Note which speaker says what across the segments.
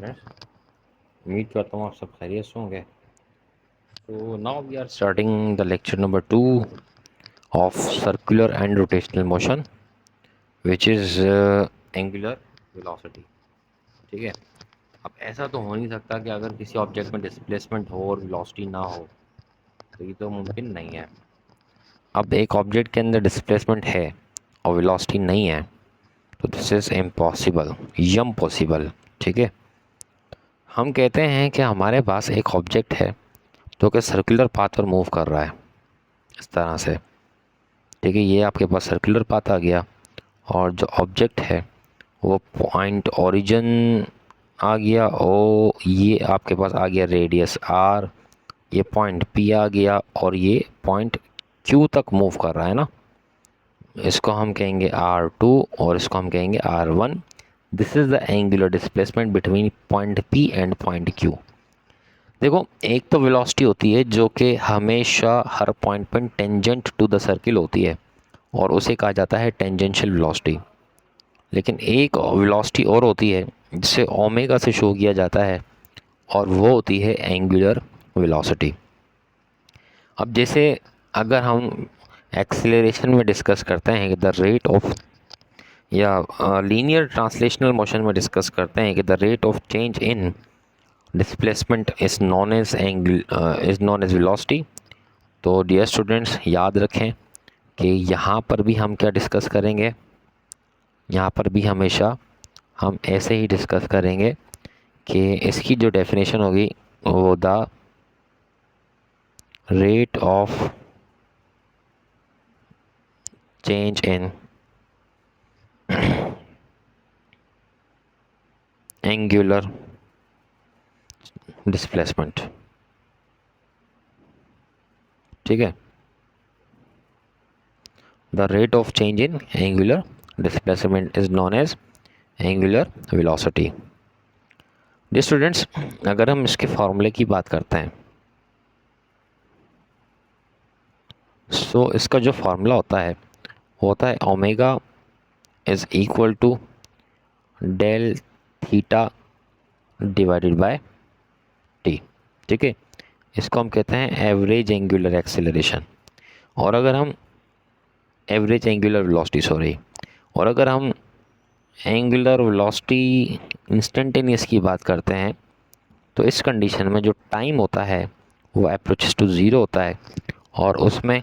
Speaker 1: Students, उम्मीद करता हूँ आप सब खैरियत से होंगे। तो now we are starting the lecture number 2 of circular and rotational motion which is angular velocity. ठीक है, अब ऐसा तो हो नहीं सकता कि अगर किसी ऑब्जेक्ट में डिस्प्लेसमेंट हो और वेलोसिटी ना हो, तो ये तो मुमकिन नहीं है। अब एक ऑब्जेक्ट के अंदर डिस्प्लेसमेंट है और वेलोसिटी नहीं है, तो दिस इज़ इम्पॉसिबल, यम पॉसिबल। ठीक है, हम कहते हैं कि हमारे पास एक ऑब्जेक्ट है जो कि सर्कुलर पाथ पर मूव कर रहा है इस तरह से। ठीक है, ये आपके पास सर्कुलर पाथ आ गया और जो ऑब्जेक्ट है वो पॉइंट ओरिजिन आ गया और ये आपके पास आ गया रेडियस आर, ये पॉइंट पी आ गया और ये पॉइंट क्यू तक मूव कर रहा है ना। इसको हम कहेंगे R2 और इसको हम कहेंगे R1। This is the angular displacement between point P and point Q। देखो, एक तो वेलोसिटी होती है जो कि हमेशा हर पॉइंट पर टेंजेंट टू द सर्किल होती है और उसे कहा जाता है टेंजेंशियल वेलोसिटी। लेकिन एक वेलोसिटी और होती है जिसे ओमेगा से शो किया जाता है और वो होती है एंगुलर वेलोसिटी। अब जैसे अगर हम एक्सीलरेशन में डिस्कस करते हैं कि द रेट ऑफ, या लीनियर ट्रांसलेशनल मोशन में डिस्कस करते हैं कि the rate of change in displacement is known as velocity. तो डियर स्टूडेंट्स, याद रखें कि यहाँ पर भी हम क्या डिस्कस करेंगे, यहाँ पर भी हमेशा हम ऐसे ही डिस्कस करेंगे कि इसकी जो डेफिनेशन होगी वो the rate of change in angular displacement. ठीक है, the rate of change in angular displacement is known as angular velocity. Dear students, अगर हम इसके फॉर्मूले की बात करते हैं, सो इसका जो फार्मूला होता है omega is equal to del theta divided by t. ठीक है, इसको हम कहते हैं एवरेज एंगुलर एक्सेलरेशन। और अगर हम एवरेज एंगुलर वेलोसिटी, सॉरी, और अगर हम एंगुलर वेलोसिटी इंस्टेंटेनियस की बात करते हैं, तो इस कंडीशन में जो टाइम होता है वो अप्रोचेस टू ज़ीरो होता है और उसमें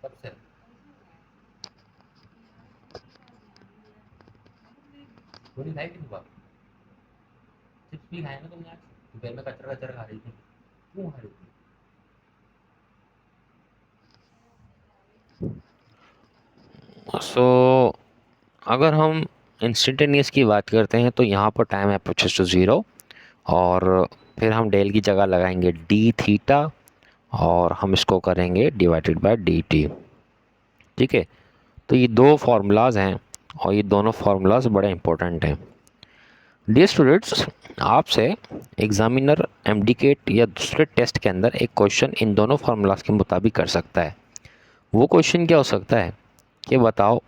Speaker 1: कब से पूरी खाई थी सुबह, चिप्स भी खाए ना तुमने आज, दोपहर में कचरा कचरा खा रही थी, क्यों खा रही थी? सो अगर हम इंस्टेंटेनियस की बात करते हैं तो यहाँ पर टाइम अप्रोचेस टू ज़ीरो और फिर हम डेल की जगह लगाएंगे डी थीटा और हम इसको करेंगे डिवाइडेड बाय डी टी। ठीक है, तो ये दो फार्मूलाज हैं और ये दोनों फार्मूलाज बड़े इंपॉर्टेंट हैं। डियर स्टूडेंट्स, आपसे एग्जामिनर एमडीकेट या दूसरे टेस्ट के अंदर एक क्वेश्चन इन दोनों फार्मूलाज के मुताबिक कर सकता है। वो क्वेश्चन क्या हो सकता है कि बताओ,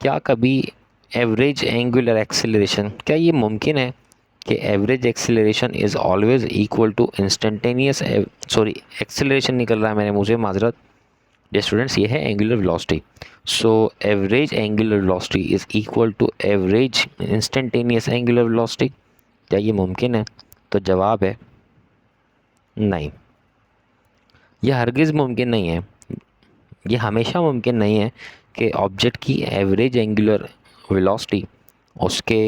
Speaker 1: क्या कभी एवरेज एंगुलर एक्सेलरेशन, क्या ये मुमकिन है कि average acceleration is always equal to instantaneous, sorry acceleration निकल रहा है मेरे मुँह से, माजरत। डियर स्टूडेंट्स, ये है angular velocity. So average angular velocity is equal to average instantaneous angular velocity. क्या ये मुमकिन है? तो जवाब है नहीं, यह हरगिज़ मुमकिन नहीं है। ये हमेशा मुमकिन नहीं है कि ऑब्जेक्ट की एवरेज एंगुलर वेलोसिटी उसके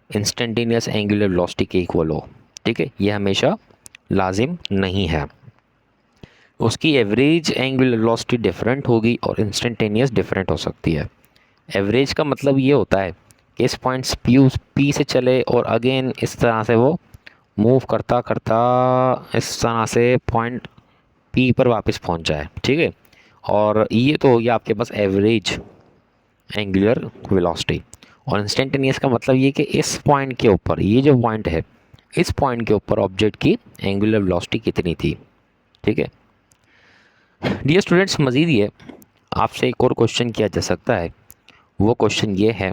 Speaker 1: इंस्टेंटेनियस एंगुलर वेलोसिटी के इक्वल हो। ठीक है, ये हमेशा लाजिम नहीं है। उसकी एवरेज एंगुलर वेलोसिटी डिफरेंट होगी और इंस्टेंटेनियस डिफरेंट हो सकती है। एवरेज का मतलब ये होता है कि इस पॉइंट पी से चले और अगेन इस तरह से वो मूव करता करता इस तरह से पॉइंट पी पर वापस पहुंच जाए। ठीक है, और ये तो हो गया आपके पास एवरेज एंगुलर वेलोसिटी। और इंस्टेंटेनियस का मतलब ये कि इस पॉइंट के ऊपर, ये जो पॉइंट है इस पॉइंट के ऊपर ऑब्जेक्ट की एंगुलर वेलोसिटी कितनी थी। ठीक है डियर स्टूडेंट्स, मज़ीद ये आपसे एक और क्वेश्चन किया जा सकता है। वो क्वेश्चन ये है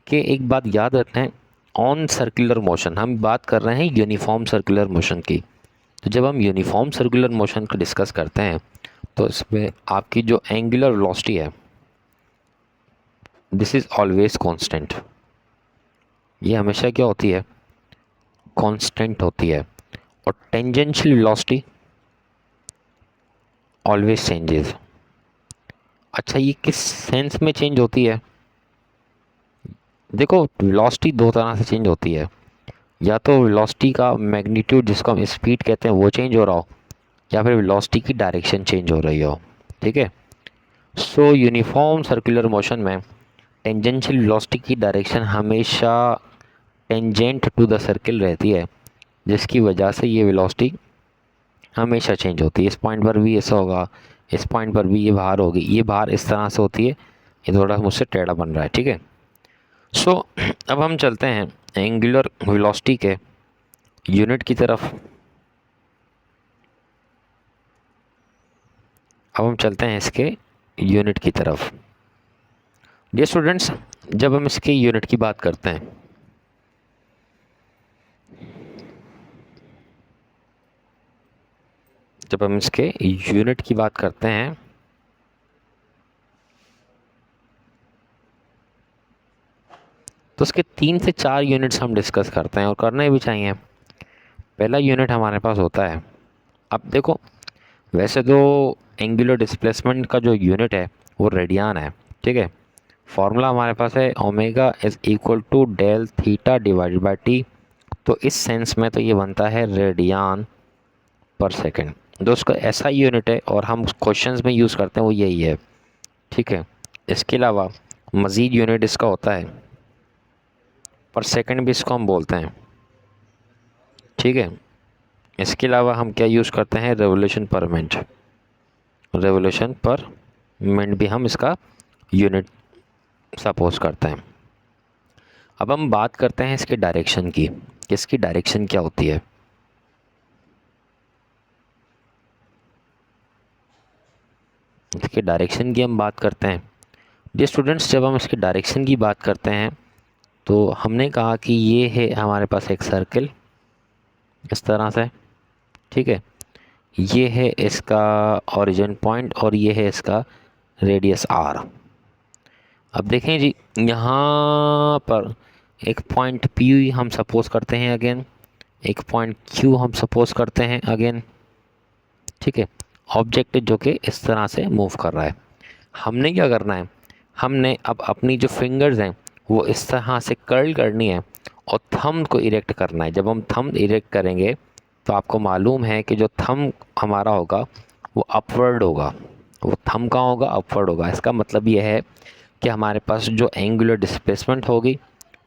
Speaker 1: कि एक बात याद रखना है, ऑन सर्कुलर मोशन हम बात कर रहे हैं यूनिफॉर्म सर्कुलर मोशन की। तो जब हम यूनिफॉर्म सर्कुलर मोशन को डिस्कस करते हैं तो इसमें आपकी जो एंगुलर वेलोसिटी है दिस इज़ ऑलवेज कांस्टेंट। ये हमेशा क्या होती है, कांस्टेंट होती है। और टेंजेंशियल वेलोसिटी ऑलवेज चेंजेस। अच्छा, ये किस सेंस में चेंज होती है? देखो, वेलोसिटी दो तरह से चेंज होती है। या तो वेलोसिटी का मैग्नीट्यूड, जिसको हम स्पीड कहते हैं, वो चेंज हो रहा हो, या फिर वेलोसिटी की डायरेक्शन चेंज हो रही हो। ठीक है, सो यूनिफॉर्म सर्कुलर मोशन में टेंजेंशियल वेलोसिटी की डायरेक्शन हमेशा टेंजेंट टू द सर्किल रहती है, जिसकी वजह से ये वेलोसिटी हमेशा चेंज होती है। इस पॉइंट पर भी ऐसा होगा, इस पॉइंट पर भी ये बाहर होगी, ये बाहर इस तरह से होती है, ये थोड़ा मुझसे टेढ़ा बन रहा है। ठीक है, सो अब हम चलते हैं एंगुलर वेलोसिटी के यूनिट की तरफ। अब हम चलते हैं इसके यूनिट की तरफ। डियर स्टूडेंट्स, जब हम इसके यूनिट की बात करते हैं जब हम इसके यूनिट की बात करते हैं तो उसके 3 से 4 यूनिट्स हम डिस्कस करते हैं और करने भी चाहिए। पहला यूनिट हमारे पास होता है, अब देखो, वैसे तो एंगुलर डिस्प्लेसमेंट का जो यूनिट है वो रेडियन है। ठीक है, फॉर्मूला हमारे पास है omega is equal to del theta divided by t. तो इस सेंस में तो ये बनता है रेडियन पर सेकेंड। दोस्तों, ऐसा यूनिट है और हम क्वेश्चंस में यूज़ करते हैं वो यही है। ठीक है, इसके अलावा मज़ीद यूनिट इसका होता है पर सेकंड भी इसको हम बोलते हैं। ठीक है, इसके अलावा हम क्या यूज़ करते हैं, revolution per minute. Revolution per minute भी हम इसका यूनिट सपोज करते हैं। अब हम बात करते हैं इसके डायरेक्शन की, कि इसकी डायरेक्शन क्या होती है। इसके डायरेक्शन की हम बात करते हैं। डियर स्टूडेंट्स, जब हम इसके डायरेक्शन की बात करते हैं तो हमने कहा कि ये है हमारे पास एक सर्कल इस तरह से। ठीक है, ये है इसका ओरिजिन पॉइंट और ये है इसका रेडियस आर। अब देखें जी, यहाँ पर एक पॉइंट पी हम सपोज करते हैं अगेन, एक पॉइंट क्यू हम सपोज करते हैं अगेन। ठीक है, ऑब्जेक्ट जो कि इस तरह से मूव कर रहा है। हमने क्या करना है, हमने अब अपनी जो फिंगर्स हैं वो इस तरह से कर्ल करनी है और थंब को इरेक्ट करना है। जब हम थंब इरेक्ट करेंगे तो आपको मालूम है कि जो थंब हमारा होगा वो अपवर्ड होगा। वो थंब कहाँ होगा, अपवर्ड होगा। इसका मतलब ये है कि हमारे पास जो एंगुलर डिस्प्लेसमेंट होगी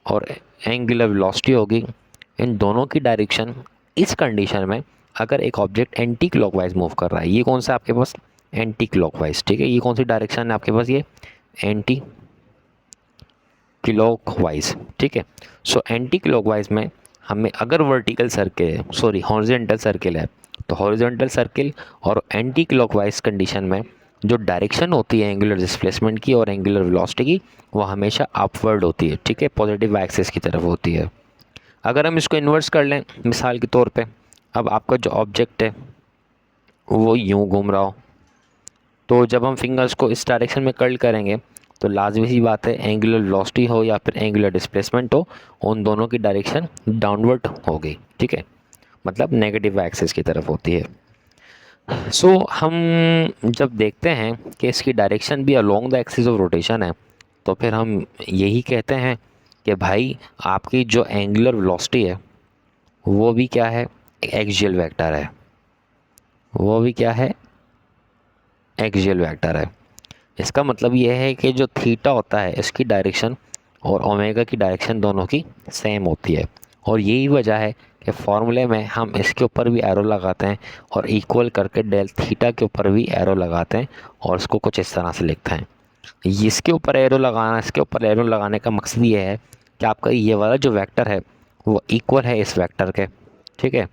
Speaker 1: और एंगुलर वेलोसिटी होगी, इन दोनों की डायरेक्शन इस कंडीशन में, अगर एक ऑब्जेक्ट एंटी क्लॉकवाइज मूव कर रहा है, ये कौन सा आपके पास, एंटी क्लॉकवाइज। ठीक है, ये कौन सी डायरेक्शन है आपके पास, ये एंटी क्लॉकवाइज। ठीक है, सो एंटी क्लॉकवाइज में हमें अगर वर्टिकल सर्किल है, सॉरी हॉरिजॉन्टल सर्किल है, तो हॉरिजॉन्टल सर्किल और एंटी क्लॉकवाइज कंडीशन में जो डायरेक्शन होती है एंगुलर डिस्प्लेसमेंट की और एंगुलर वेलोसिटी की, वो हमेशा अपवर्ड होती है। ठीक है, पॉजिटिव एक्सिस की तरफ होती है। अगर हम इसको इन्वर्स कर लें मिसाल के तौर पे, अब आपका जो ऑब्जेक्ट है वो यूं घूम रहा हो, तो जब हम फिंगर्स को इस डायरेक्शन में कर्ल करेंगे तो लाजमी सी बात है, एंगुलर वेलोसिटी हो या फिर एंगुलर डिस्प्लेसमेंट हो, उन दोनों की डायरेक्शन डाउनवर्ड होगी। ठीक है, मतलब नेगेटिव एक्सिस की तरफ होती है। सो हम जब देखते हैं कि इसकी डायरेक्शन भी along the axis of rotation है, तो फिर हम यही कहते हैं कि भाई आपकी जो एंगुलर वेलोसिटी है वो भी क्या है, एक्सियल वेक्टर है। वो भी क्या है, एक्सियल वेक्टर है। इसका मतलब ये है कि जो थीटा होता है इसकी डायरेक्शन और ओमेगा की डायरेक्शन दोनों की सेम होती है। और यही वजह है कि फॉर्मूले में हम इसके ऊपर भी एरो लगाते हैं और इक्वल करके डेल थीटा के ऊपर भी एरो लगाते हैं और इसको कुछ इस तरह से लिखते हैं। इसके ऊपर एरो लगाना, इसके ऊपर एरो लगाने का मकसद ये है कि आपका ये वाला जो वेक्टर है वो इक्वल है इस वेक्टर के, ठीक है।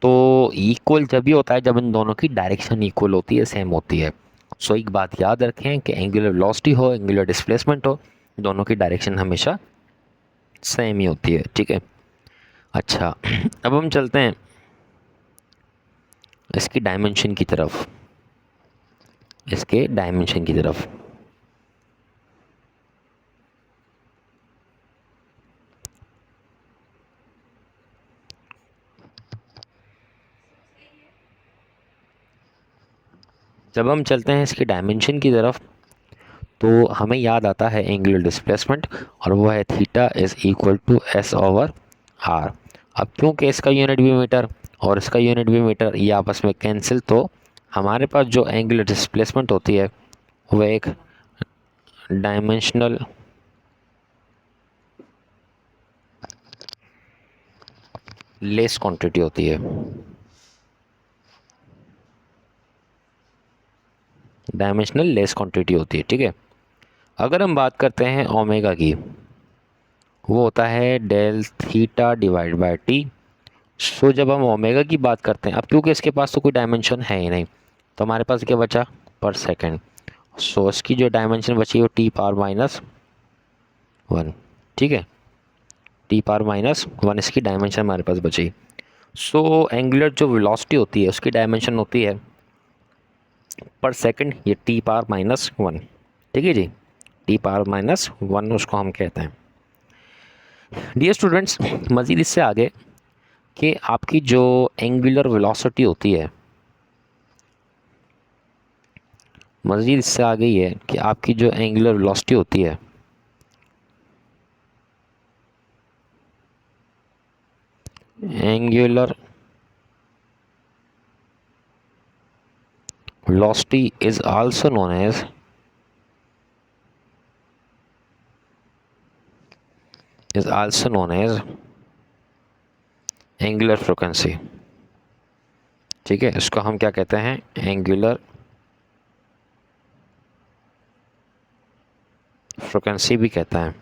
Speaker 1: तो इक्वल जब भी होता है जब इन दोनों की डायरेक्शन इक्वल होती है, सेम होती है। सो एक बात याद रखें कि एंगुलर वेलोसिटी हो, एंगुलर डिस्प्लेसमेंट हो, दोनों की डायरेक्शन हमेशा सेम ही होती है, ठीक है। अच्छा, अब हम चलते हैं इसकी डायमेंशन की तरफ, इसके डायमेंशन की तरफ। जब हम चलते हैं इसकी डायमेंशन की तरफ तो हमें याद आता है एंगुलर डिस्प्लेसमेंट, और वो है theta is equal to s over r. अब क्योंकि इसका यूनिट भी मीटर और इसका यूनिट भी मीटर, ये आपस में कैंसिल, तो हमारे पास जो एंगुलर डिस्प्लेसमेंट होती है वह एक डायमेंशनल लेस क्वांटिटी होती है, डायमेंशनल लेस क्वांटिटी होती है, ठीक है। अगर हम बात करते हैं ओमेगा की, वो होता है del theta divide by T. So जब हम ओमेगा की बात करते हैं, अब क्योंकि इसके पास तो कोई डायमेंशन है ही नहीं, तो हमारे पास क्या बचा, पर सेकंड। सो इसकी जो डायमेंशन बची वो टी पावर माइनस वन, ठीक है। टी पावर माइनस वन इसकी डायमेंशन हमारे पास बची। सो एंगुलर जो वेलोसिटी होती है उसकी डायमेंशन होती है पर सेकंड, ये टी पावर माइनस वन, ठीक है जी। टी पावर माइनस वन उसको हम कहते हैं। डियर स्टूडेंट्स, मज़ीद इससे आगे कि आपकी जो एंगुलर वेलोसिटी होती है, मज़ीद इससे आगे ये है कि आपकी जो एंगुलर वेलोसिटी होती है, angular velocity is also known as angular frequency, ठीक है। इसको हम क्या कहते हैं, एंगुलर फ्रीक्वेंसी भी कहता है।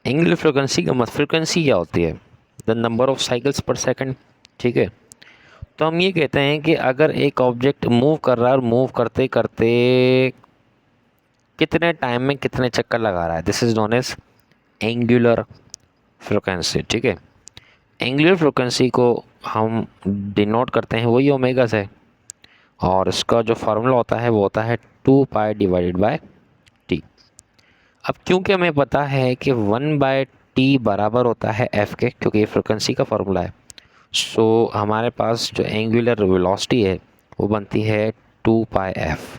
Speaker 1: एंगुलर फ्रीक्वेंसी का मतलब, फ्रीक्वेंसी क्या होती है, द नंबर ऑफ साइकिल्स पर सेकंड, ठीक है। तो हम ये कहते हैं कि अगर एक ऑब्जेक्ट मूव कर रहा है और मूव करते करते कितने टाइम में कितने चक्कर लगा रहा है, this is known as angular frequency, ठीक है। एंगुलर फ्रीक्वेंसी को हम डिनोट करते हैं वही ओमेगा से, और इसका जो फार्मूला होता है वो होता है 2 पाई डिवाइडेड बाय टी। अब क्योंकि हमें पता है कि 1/t बराबर होता है एफ़ के, क्योंकि ये फ्रीक्वेंसी का फार्मूला है, सो हमारे पास जो एंगुलर वेलोसिटी है वो बनती है 2 पाई एफ़,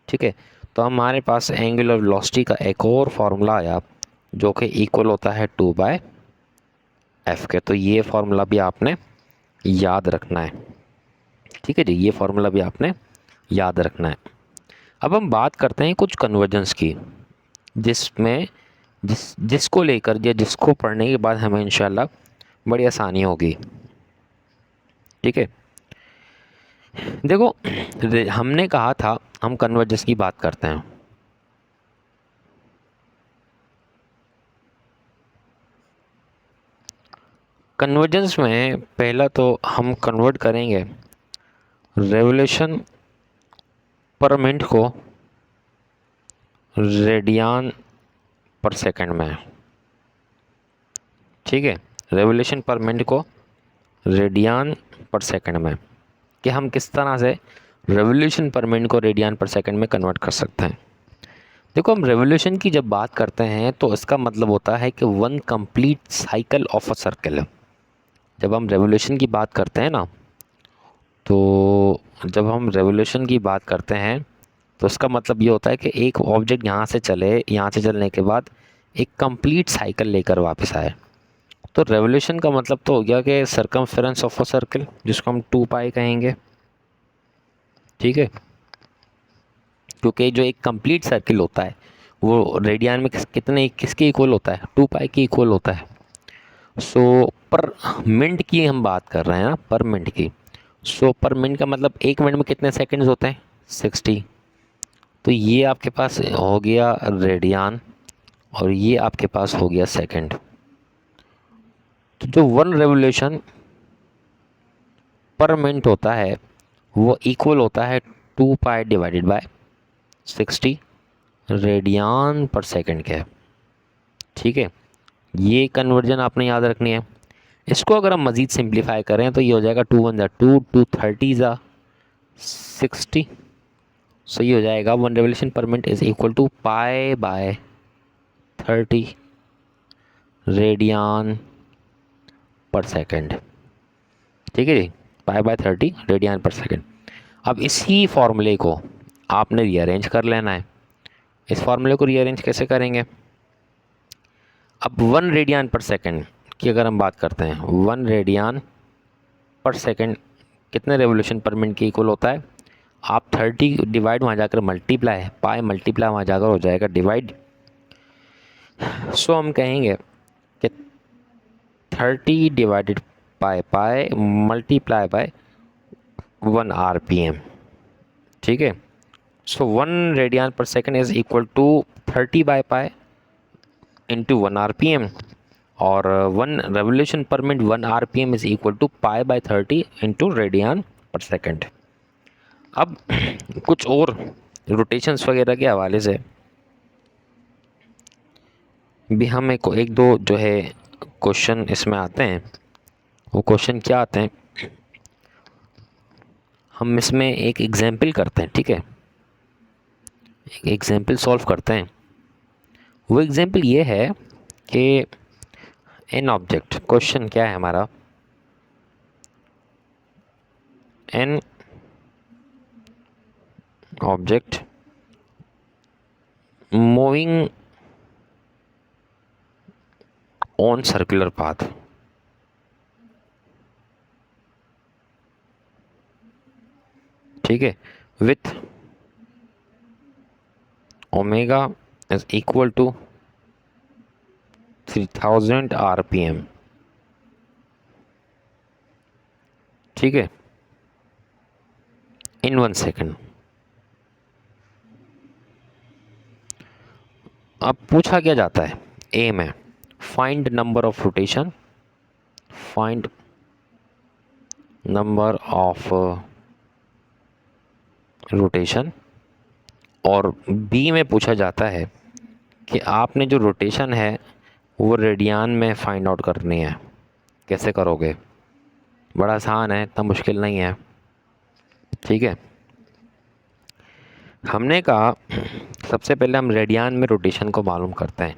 Speaker 1: ठीक है। तो हमारे पास एंगुलर वेलोसिटी का एक और फार्मूला आया जो कि इक्वल होता है 2/एफ़ के। तो ये फार्मूला भी आपने याद रखना है, ठीक है जी, ये फार्मूला भी आपने याद रखना है। अब हम बात करते हैं कुछ कन्वर्जेंस की, जिसमें जिसको लेकर या जिसको पढ़ने के बाद हमें इंशाल्लाह बड़ी आसानी होगी, ठीक है। देखो, हमने कहा था हम कन्वर्जेंस की बात करते हैं। कन्वर्जेंस में पहला तो हम कन्वर्ट करेंगे रेवोल्यूशन पर मिनट को रेडियन पर सेकंड में, ठीक है। रेवोल्यूशन पर मिनट को रेडियन पर सेकंड में, कि हम किस तरह से रेवोल्यूशन पर मिनट को रेडियन पर सेकंड में कन्वर्ट कर सकते हैं। देखो, हम रेवोल्यूशन की जब बात करते हैं तो इसका मतलब होता है कि one complete cycle of a circle. जब हम रेवोल्यूशन की बात करते हैं ना, तो जब हम रेवोल्यूशन की बात करते हैं तो इसका मतलब ये होता है कि एक ऑब्जेक्ट यहाँ से चले, यहाँ से चलने के बाद एक कंप्लीट साइकिल लेकर वापस आए। तो रेवोल्यूशन का मतलब तो हो गया कि सर्कमफेरेंस ऑफ अ सर्कल, जिसको हम 2 पाई कहेंगे, ठीक है। क्योंकि जो एक कंप्लीट सर्किल होता है वो रेडियन में कितने किसके इक्वल होता है, 2 पाई के इक्वल होता है। सो पर मिनट की हम बात कर रहे हैं ना, पर मिनट की। सो पर मिनट का मतलब एक मिनट में कितने सेकंड्स होते हैं, 60। तो ये आपके पास हो गया रेडियन और ये आपके पास हो गया सेकंड। तो जो 1 रेवोल्यूशन पर मिनट होता है वो इक्वल होता है 2 पाई divided by 60 radian per second के। ठीक है, ये कन्वर्जन आपने याद रखनी है। इसको अगर हम मज़ीद सिंप्लीफाई करें तो ये हो जाएगा 2 1 2, 2 30 60। सो ये हो जाएगा 1 revolution per minute is equal to pi by 30 radian per second. ठीक है जी, pi by 30 radian per second. अब इसी फॉर्मूले को आपने रीअरेंज कर लेना है। इस फॉर्मूले को रीअरेंज कैसे करेंगे? अब 1 रेडियन पर सेकंड की अगर हम बात करते हैं, 1 रेडियन पर सेकंड कितने रेवोल्यूशन पर मिनट के इक्वल होता है? आप 30 डिवाइड वहाँ जाकर मल्टीप्लाई, पाई मल्टीप्लाई वहाँ जाकर हो जाएगा डिवाइड। सो हम कहेंगे कि 30 divided pi pi multiply by 1 RPM। ठीक है, so 1 radian per second is equal to 30 by pi into 1 RPM, और 1 revolution per minute 1 RPM is equal to pi by 30 into radian per second. अब कुछ और rotations वगैरह के हवाले से भी हम एक दो जो है क्वेश्चन इसमें आते हैं। वो क्वेश्चन क्या आते हैं, हम इसमें एक एग्जाम्पल करते हैं। ठीक है, एक एग्जाम्पल सॉल्व करते हैं। वो एग्जाम्पल ये है कि एन ऑब्जेक्ट, क्वेश्चन क्या है हमारा, an object moving on circular path. ठीक है, with omega is equal to 3000 RPM। ठीक है, इन 1 सेकेंड। अब पूछा क्या जाता है, ए में find number of rotation, find number of rotation, और बी में पूछा जाता है कि आपने जो रोटेशन है वो रेडियन में फाइंड आउट करनी है। कैसे करोगे? बड़ा आसान है, इतना मुश्किल नहीं है। ठीक है, हमने कहा सबसे पहले हम रेडियन में रोटेशन को मालूम करते हैं।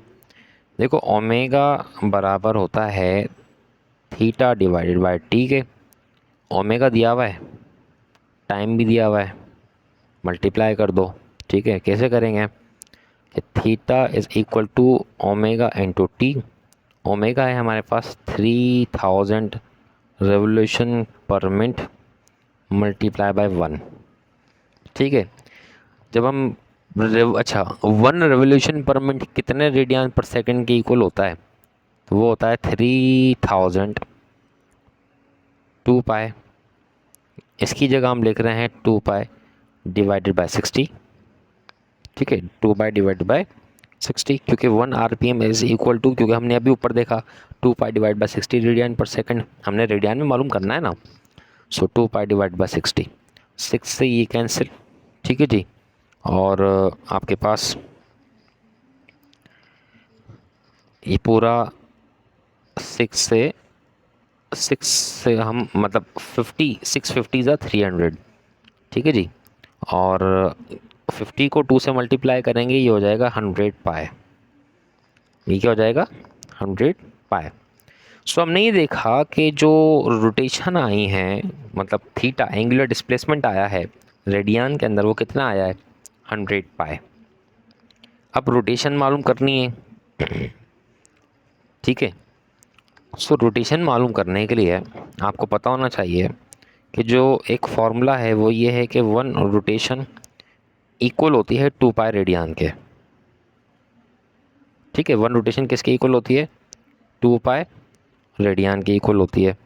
Speaker 1: देखो, ओमेगा बराबर होता है थीटा डिवाइडेड बाय टी के। ओमेगा दिया हुआ है, टाइम भी दिया हुआ है, मल्टीप्लाई कर दो। ठीक है, कैसे करेंगे कि theta is equal to omega into t. Omega है हमारे पास 3000 revolution per minute multiply by 1। ठीक है, जब हम 1 रेवोल्यूशन पर मिनट कितने रेडियन पर सेकंड के इक्वल होता है? तो वो होता है 3000 2 पाई। इसकी जगह हम लिख रहे हैं 2 पाई डिवाइडेड बाय 60। ठीक है, 2 पाई डिवाइडेड बाय 60, क्योंकि 1 RPM इज इक्वल टू, क्योंकि हमने अभी ऊपर देखा 2 pi divide by 60 radian per second, हमने रेडियन में मालूम करना है ना। सो 2 पाई डिवाइड बाय 60, 6 से ये कैंसिल। ठीक है जी, और आपके पास ये पूरा 6 से हम मतलब 650 ज़ा 300। ठीक है जी, और 50 को 2 से मल्टीप्लाई करेंगे, ये हो जाएगा 100 पाई। ये क्या हो जाएगा? 100 पाई। सो हमने ये देखा कि जो रोटेशन आई हैं, मतलब थीटा एंगुलर डिस्प्लेसमेंट आया है रेडियन के अंदर, वो कितना आया है? 100 पाई। अब रोटेशन मालूम करनी है। ठीक है, सो रोटेशन मालूम करने के लिए आपको पता होना चाहिए कि जो एक फॉर्मूला है वो ये है कि 1 रोटेशन इक्वल होती है 2 पाई रेडियन के। ठीक है, 1 रोटेशन किसके इक्वल होती है? 2 पाई रेडियन की इक्वल होती है।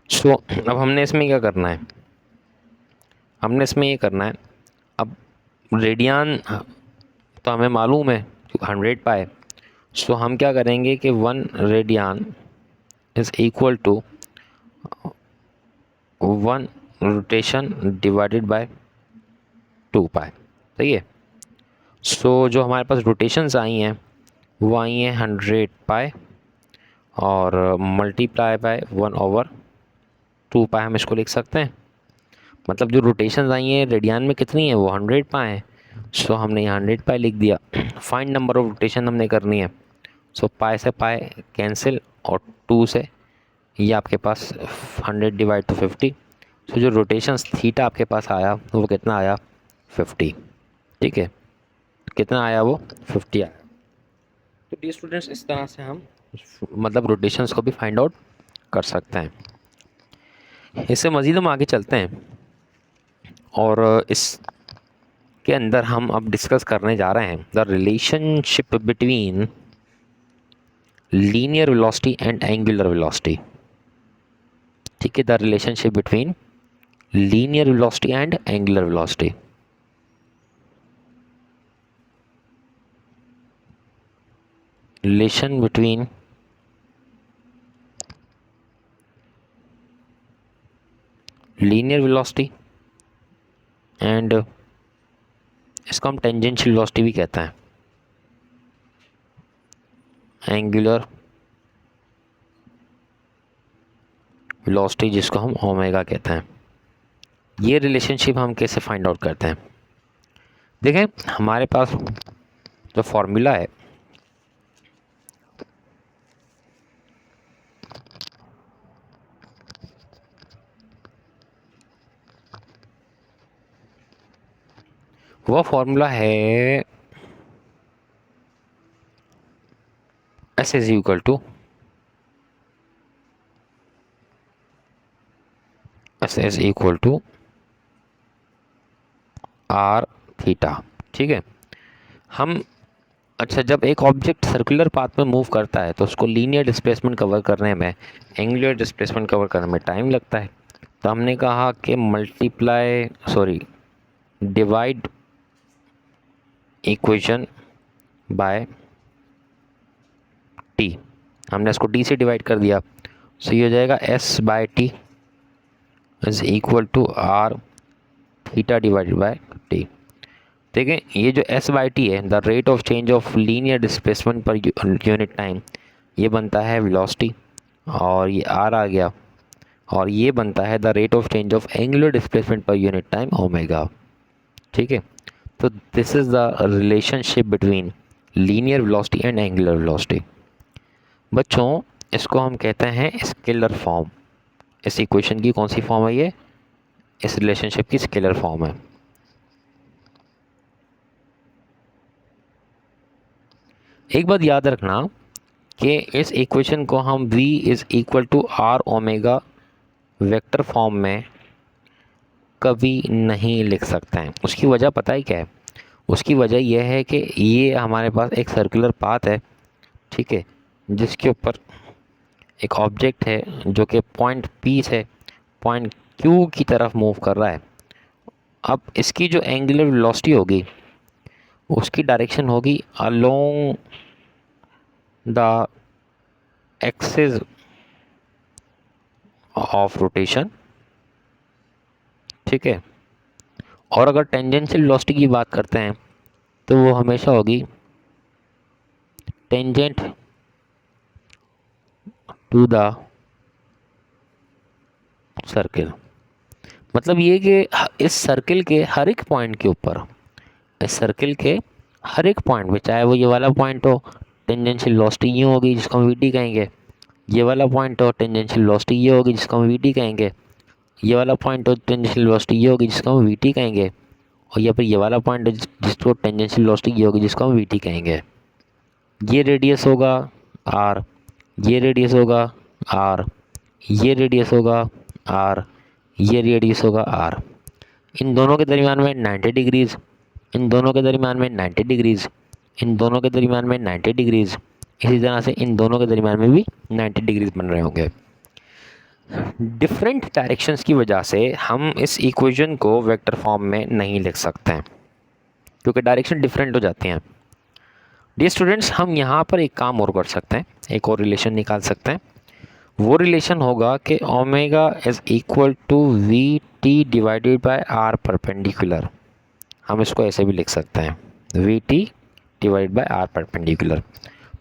Speaker 1: सो अब हमने इसमें क्या करना है, हमने इसमें ये करना है, अब रेडियन तो हमें मालूम है 100 पाई। सो हम क्या करेंगे कि 1 radian is equal to 1 rotation divided by 2 pi. सही है। सो जो हमारे पास रोटेशंस आई हैं वो आई हैं 100 पाई और मल्टीप्लाई बाय 1/2 पाई, हम इसको लिख सकते हैं। मतलब जो रोटेशंस आई हैं रेडियन में कितनी है, वो 100 पाई हैं। सो हमने यहाँ 100 पाई लिख दिया। फाइंड नंबर ऑफ रोटेशन हमने करनी है। सो पाई से पाई कैंसिल और 2 से ये आपके पास 100 डिवाइड टू 50। सो जो रोटेशंस थीटा आपके पास आया वो कितना आया, 50। ठीक है, कितना आया वो 50 आया। तो डी स्टूडेंट्स इस तरह से हम मतलब रोटेशंस को भी फाइंड आउट कर सकते हैं। इससे मज़ीद हम आगे चलते हैं और इस के अंदर हम अब डिस्कस करने जा रहे हैं the relationship between linear velocity and angular velocity. ठीक है, the relationship between linear velocity and angular velocity. Relation between linear velocity and इसको हम टेंजेंशियल वेलोसिटी भी कहते हैं, एंगुलर वेलोसिटी जिसको हम ओमेगा कहते हैं। ये रिलेशनशिप हम कैसे फाइंड आउट करते हैं, देखें हमारे पास जो फॉर्मूला है वो फॉर्मूला है s is equal to r theta. ठीक है, हम अच्छा जब एक ऑब्जेक्ट सर्कुलर पाथ में मूव करता है तो उसको लीनियर डिस्प्लेसमेंट कवर करने में, एंगुलर डिस्प्लेसमेंट कवर करने में टाइम लगता है। तो हमने कहा कि डिवाइड इक्वेशन बाय टी। हमने इसको टी से डिवाइड कर दिया। सो ये हो जाएगा s by t is equal to r theta divided by t. देखें ये जो एस बाई टी है, the rate of change of linear displacement per unit time, ये बनता है वेलोसिटी, और ये आर आ गया, और ये बनता है the rate of change of angular displacement per unit time omega. ठीक है, तो this is the relationship between linear velocity and angular velocity. बच्चों इसको हम कहते हैं स्केलर फॉर्म। इस इक्वेशन की कौन सी फॉर्म है ये, इस रिलेशनशिप की स्केलर फॉर्म है। एक बात याद रखना कि इस इक्वेशन को हम v is equal to r omega vector form में कभी नहीं लिख सकते हैं। उसकी वजह पता है क्या है, उसकी वजह यह है कि ये हमारे पास एक सर्कुलर पाथ है, ठीक है, जिसके ऊपर एक ऑब्जेक्ट है जो कि पॉइंट P से पॉइंट Q की तरफ मूव कर रहा है। अब इसकी जो एंगुलर वेलोसिटी होगी उसकी डायरेक्शन होगी along the axis of rotation. ठीक है, और अगर टेंजेंशियल वेलोसिटी की बात करते हैं तो वो हमेशा होगी टेंजेंट टू द सर्किल। मतलब ये कि इस सर्किल के हर एक पॉइंट के ऊपर, इस सर्किल के हर एक पॉइंट पे, चाहे वो ये वाला पॉइंट हो, टेंजेंशियल वेलोसिटी ये होगी जिसको हम वीटी कहेंगे। ये वाला पॉइंट हो, टेंजेंशियल वेलोसिटी ये होगी जिसको हम वीटी कहेंगे। ये वाला पॉइंट हो, टेंजेंशियल वेलोसिटी ये होगी जिसको हम वीटी कहेंगे। और या फिर ये वाला पॉइंट जिसको टेंजेंशियल वेलोसिटी ये होगी जिसको हम वीटी कहेंगे। ये रेडियस होगा आर, ये रेडियस होगा आर, ये रेडियस होगा आर, ये रेडियस होगा आर। इन दोनों के दरमियान में 90 डिग्रीज़, इन दोनों के दरमियान में 90 डिग्रीज़, इन दोनों के दरमियान में 90 डिग्रीज़, इसी तरह से इन दोनों के दरमियान में भी 90 डिग्रीज़ बन रहे होंगे। डिफरेंट डायरेक्शंस की वजह से हम इस इक्वेशन को वेक्टर फॉर्म में नहीं लिख सकते हैं क्योंकि डायरेक्शन डिफरेंट हो जाती हैं। डियर स्टूडेंट्स, हम यहाँ पर एक काम और कर सकते हैं, एक और रिलेशन निकाल सकते हैं। वो रिलेशन होगा कि omega is equal to v t divided by r perpendicular. हम इसको ऐसे भी लिख सकते हैं, v t divide by r perpendicular.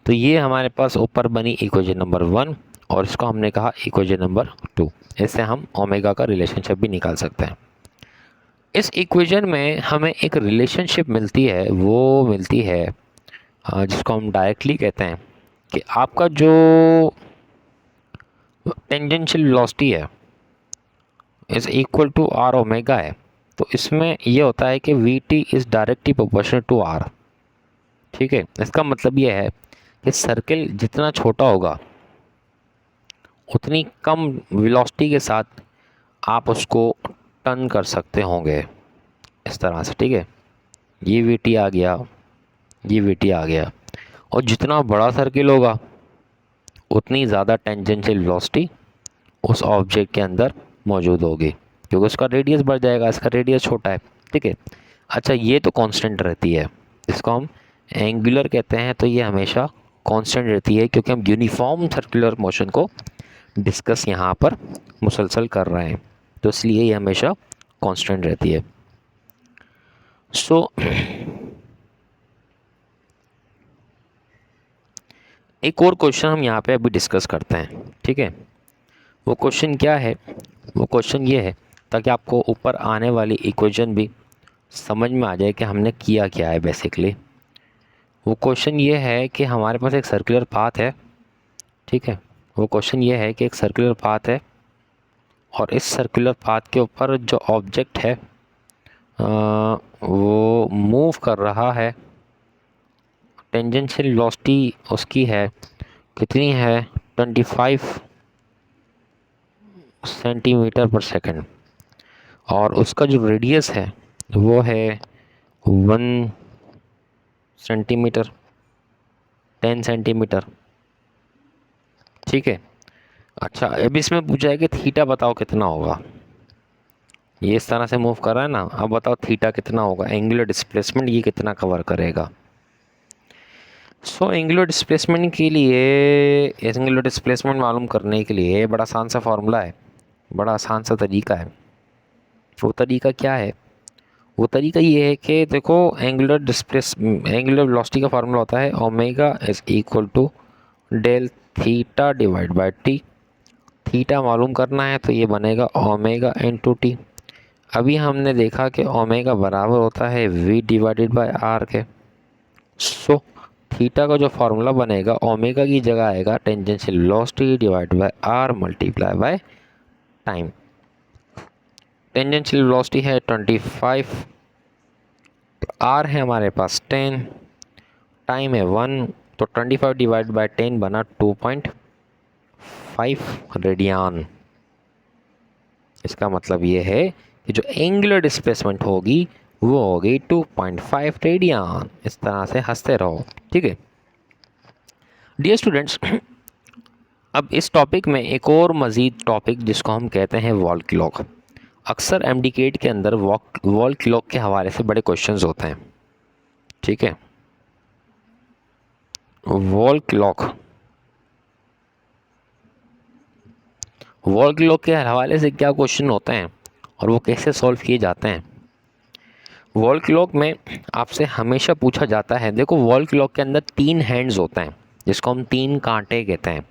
Speaker 1: तो ये हमारे पास ऊपर बनी इक्वेशन नंबर 1 और इसको हमने कहा इक्वेशन नंबर 2। इससे हम ओमेगा का रिलेशनशिप भी निकाल सकते हैं। इस इक्वेशन में हमें एक रिलेशनशिप मिलती है, वो मिलती है जिसको हम डायरेक्टली कहते हैं कि आपका जो टेंजेंशियल वेलोसिटी है is equal to r omega है। तो इसमें ये होता है कि v t is directly proportional to r. ठीक है, इसका मतलब ये है कि सर्किल जितना छोटा होगा उतनी कम वेलोसिटी के साथ आप उसको टर्न कर सकते होंगे इस तरह से। ठीक है, ये वी टी आ गया, ये वी टी आ गया, और जितना बड़ा सर्किल होगा उतनी ज़्यादा टेंजेंशियल वेलोसिटी उस ऑब्जेक्ट के अंदर मौजूद होगी, क्योंकि उसका रेडियस बढ़ जाएगा, इसका रेडियस छोटा है। ठीक है, अच्छा ये तो कांस्टेंट रहती है, इसको हम एंगुलर कहते हैं, तो ये हमेशा कांस्टेंट रहती है क्योंकि हम यूनिफॉर्म सर्कुलर मोशन को डिस्कस यहाँ पर मुसलसल कर रहे हैं, तो इसलिए ये हमेशा कांस्टेंट रहती है। सो एक और क्वेश्चन हम यहाँ पे अभी डिस्कस करते हैं। ठीक है, वो क्वेश्चन क्या है? वो क्वेश्चन ये है, ताकि आपको ऊपर आने वाली इक्वेशन भी समझ में आ जाए कि हमने किया क्या है बेसिकली। वो क्वेश्चन ये है कि हमारे पास एक सर्कुलर पाथ है। ठीक है, वो क्वेश्चन ये है कि एक सर्कुलर पाथ है और इस सर्कुलर पाथ के ऊपर जो ऑब्जेक्ट है वो मूव कर रहा है। टेंजेंशियल वेलोसिटी उसकी है कितनी है? 25 सेंटीमीटर पर सेकंड, और उसका जो रेडियस है वो है 1 सेंटीमीटर, 10 सेंटीमीटर। ठीक है, अच्छा अब इसमें पूछा है कि थीटा बताओ कितना होगा। ये इस तरह से मूव कर रहा है ना, अब बताओ थीटा कितना होगा, एंगुलर डिस्प्लेसमेंट ये कितना कवर करेगा। सो एंगुलर डिस्प्लेसमेंट के लिए, एंगुलर डिस्प्लेसमेंट मालूम करने के लिए बड़ा आसान सा फार्मूला है, बड़ा आसान सा तरीका है। वो तरीका क्या है? वो तरीका ये है कि देखो, एंगुलर वेलोसिटी का फार्मूला होता है omega is equal to del theta divide by t. Theta मालूम करना है तो ये बनेगा ओमेगा इंटू टी। अभी हमने देखा कि ओमेगा बराबर होता है वी डिवाइडेड बाय आर के। सो थीटा का जो फार्मूला बनेगा, ओमेगा की जगह आएगा tangential velocity divide by r multiply by time. Tangential velocity है 25, आर है हमारे पास 10, टाइम है 1, तो 25 डिवाइड बाय 10 बना 2.5 रेडियन। इसका मतलब ये है कि जो एंगुलर डिस्प्लेसमेंट होगी वो होगी 2.5 रेडियन। इस तरह से हंसते रहो। ठीक है डियर स्टूडेंट्स, अब इस टॉपिक में एक और मज़ीद टॉपिक जिसको हम कहते हैं वॉल क्लॉक। अक्सर एमडीकेट के अंदर वॉल क्लॉक के हवाले से बड़े क्वेश्चंस होते हैं। ठीक है, वॉल क्लॉक के हवाले से क्या क्वेश्चन होते हैं और वो कैसे सॉल्व किए जाते हैं। वॉल क्लॉक में आपसे हमेशा पूछा जाता है, देखो वॉल क्लॉक के अंदर 3 हैंड्स होते हैं जिसको हम 3 कांटे कहते हैं।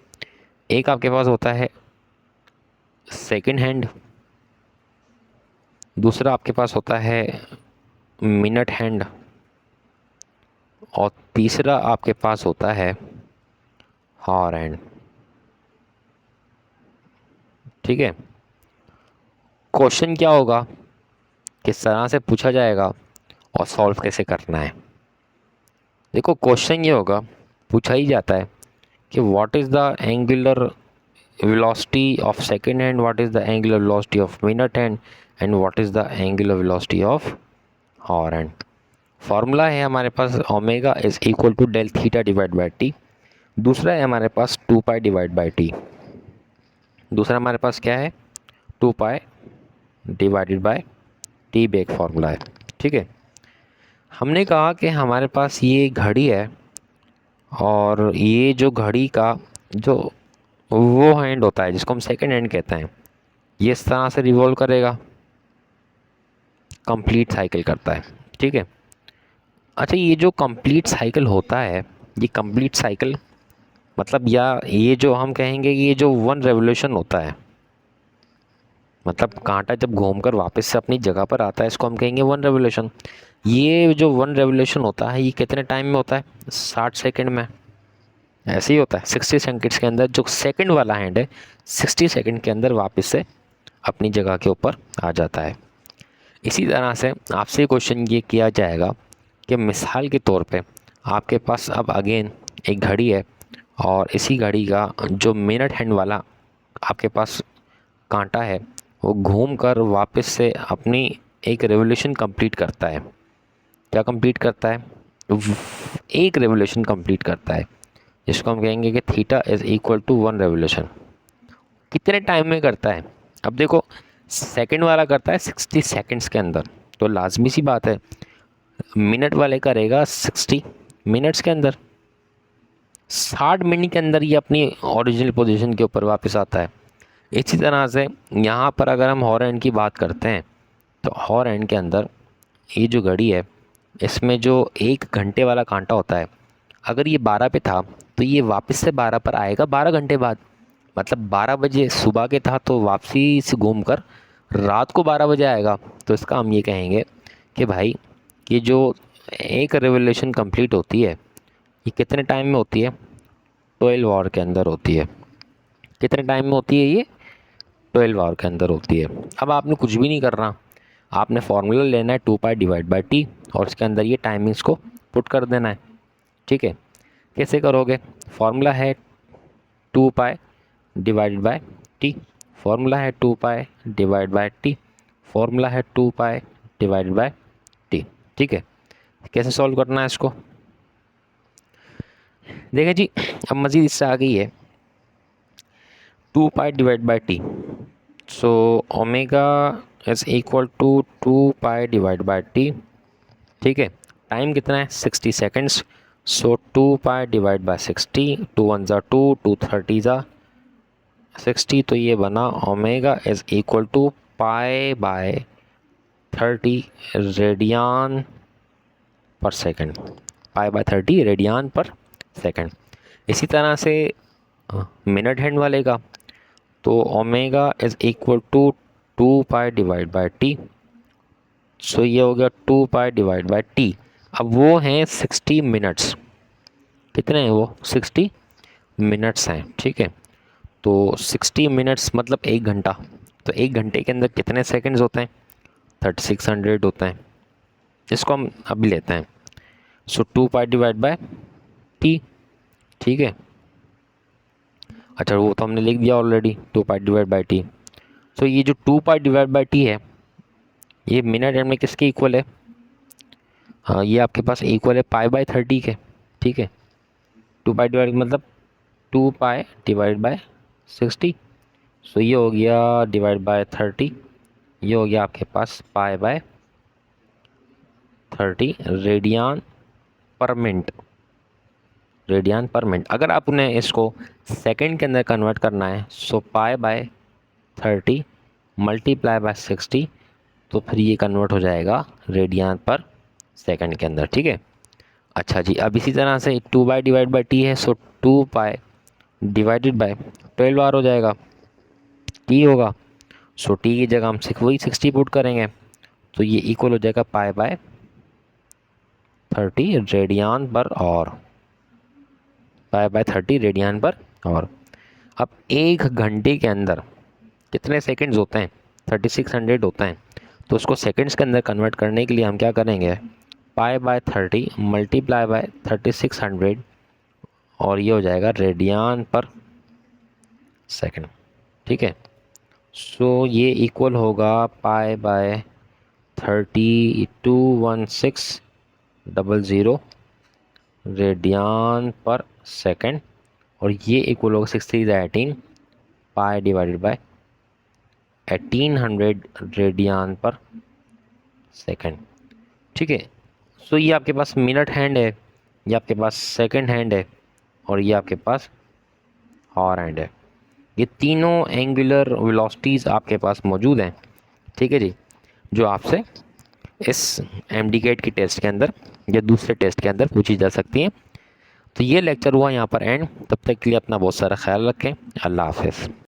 Speaker 1: एक आपके पास होता है सेकंड हैंड, दूसरा आपके पास होता है मिनट हैंड, और तीसरा आपके पास होता है हावर हैंड। ठीक है, क्वेश्चन क्या होगा, किस तरह से पूछा जाएगा और सॉल्व कैसे करना है। देखो क्वेश्चन ये होगा, पूछा ही जाता है कि what is the angular velocity of second hand, what is the angular velocity of minute hand, and what is the angular velocity of hour hand. Formula है हमारे पास omega is equal to del theta divide by T. दूसरा है हमारे पास 2 pi divide by T. दूसरा हमारे पास क्या है, 2 पाई डिवाइडेड बाय टी भी एक फार्मूला है। ठीक है, हमने कहा कि हमारे पास ये घड़ी है और ये जो घड़ी का जो वो हैंड होता है जिसको हम सेकंड हैंड कहते हैं, ये इस तरह से रिवॉल्व करेगा, कंप्लीट साइकिल करता है। ठीक है। अच्छा, ये जो कंप्लीट साइकिल होता है, ये कंप्लीट साइकिल मतलब, या ये जो हम कहेंगे कि ये जो वन रेवोल्यूशन होता है, मतलब कांटा जब घूमकर वापस से अपनी जगह पर आता है, इसको हम कहेंगे वन रेवोल्यूशन। ये जो वन रेवोल्यूशन होता है, ये कितने टाइम में होता है? 60 सेकंड में। ऐसे ही होता है 60 सेकंड्स के अंदर, जो सेकंड वाला हैंड है 60 सेकंड के अंदर वापस से अपनी जगह के ऊपर आ जाता है। इसी तरह से आपसे क्वेश्चन ये किया जाएगा कि मिसाल के तौर पे आपके पास अब अगेन एक घड़ी है, और इसी घड़ी का जो मिनट हैंड वाला आपके पास कांटा है, वो घूम कर वापस से अपनी एक रेवोल्यूशन कंप्लीट करता है। क्या कंप्लीट करता है? एक रेवोल्यूशन कंप्लीट करता है, जिसको हम कहेंगे कि theta is equal to one revolution. कितने टाइम में करता है? अब देखो, सेकंड वाला करता है 60 सेकंड्स के अंदर, तो लाजमी सी बात है मिनट वाले करेगा 60 मिनट्स के अंदर। 60 मिनट के अंदर ये अपनी ओरिजिनल पोजीशन के ऊपर वापस आता है। इसी तरह से यहाँ पर अगर हम हॉर एंड की बात करते हैं, तो हॉर एंड के अंदर ये जो घड़ी है, इसमें जो 1 घंटे वाला कांटा होता है, अगर ये 12 पे था तो ये वापस से 12 पर आएगा 12 घंटे बाद। मतलब 12 बजे सुबह के था तो वापसी से घूम कर रात को 12 बजे आएगा। तो इसका हम ये कहेंगे कि भाई, ये जो एक रेवोल्यूशन कंप्लीट होती है, ये कितने टाइम में होती है? 12 आवर के अंदर होती है। कितने टाइम में होती है ये? 12 आवर के अंदर होती है। अब आपने कुछ भी नहीं करना, आपने फार्मूला लेना है 2π/t, और इसके अंदर ये टाइमिंग्स को पुट कर देना है। ठीक है। कैसे करोगे? फार्मूला है 2π/t, फार्मूला है 2π/t, फार्मूला है 2π/t। ठीक है। कैसे सॉल्व करना है इसको? देखिए जी, अब मज़ीद इससे आ गई है 2π/t। So omega is equal to 2π/t। ठीक है। टाइम कितना है? 60 सेकेंड्स। सो 2π/60, 2 1 ज़ा 2, 2 30 ज़ा 60, तो ये बना omega is equal to π/30 radian per second. π/30 radian per second. इसी तरह से मिनट हैंड वाले का, तो omega is equal to 2π/t। So ये हो गया 2π/t। अब वो हैं 60 मिनट्स। कितने हैं वो? 60 मिनट्स हैं। ठीक है। तो 60 मिनट्स मतलब 1 घंटा। तो 1 घंटे के अंदर कितने सेकंड्स होते हैं? 3600 होते हैं। इसको हम अभी लेते हैं। सो 2π/t। ठीक है। अच्छा, वो तो हमने लिख दिया ऑलरेडी 2π/t। सो ये जो 2π/t है, ये मिनट हैंड में किसके इक्वल है? हाँ, ये आपके पास इक्वल है π/30 के। ठीक है। 2π मतलब 2π/60। सो ये हो गया /30। ये हो गया आपके पास π/30 radian per minute. Radian per minute. अगर आप उन्हें इसको सेकंड के अंदर कन्वर्ट करना है, सो π/30 मल्टीप्लाई बाय 60, तो फिर ये कन्वर्ट हो जाएगा रेडियन पर सेकंड के अंदर। ठीक है। अच्छा जी, अब इसी तरह से 2π/t है, सो 2π/12 हो जाएगा। t होगा, सो t की जगह हम वही 60 पुट करेंगे, तो ये इक्वल हो जाएगा π/30 रेडियन पर और। π/30 रेडियन पर और। अब 1 घंटे के अंदर कितने सेकंड्स होते हैं? 3600 होते हैं। तो उसको सेकंड्स के अंदर कन्वर्ट करने के लिए हम क्या करेंगे? π/30 मल्टीप्लाई बाय 3600, और ये हो जाएगा रेडियन पर सेकंड। ठीक है। सो ये इक्वल होगा π/30 21600 रेडियन पर सेकंड, और ये इक्वल होगा 6 3 1800 रेडियन पर सेकंड। ठीक है। सो ये आपके पास मिनट हैंड है, ये आपके पास सेकंड हैंड है, और ये आपके पास हॉर हैंड है। ये तीनों एंगुलर वेलोसिटीज़ आपके पास मौजूद हैं, ठीक है जी, जो आपसे इस एमडीकेट की टेस्ट के अंदर या दूसरे टेस्ट के अंदर पूछी जा सकती हैं। तो ये लेक्चर हुआ यहाँ पर एंड। तब तक के लिए अपना बहुत सारा ख्याल रखें। अल्लाह हाफ़िज़।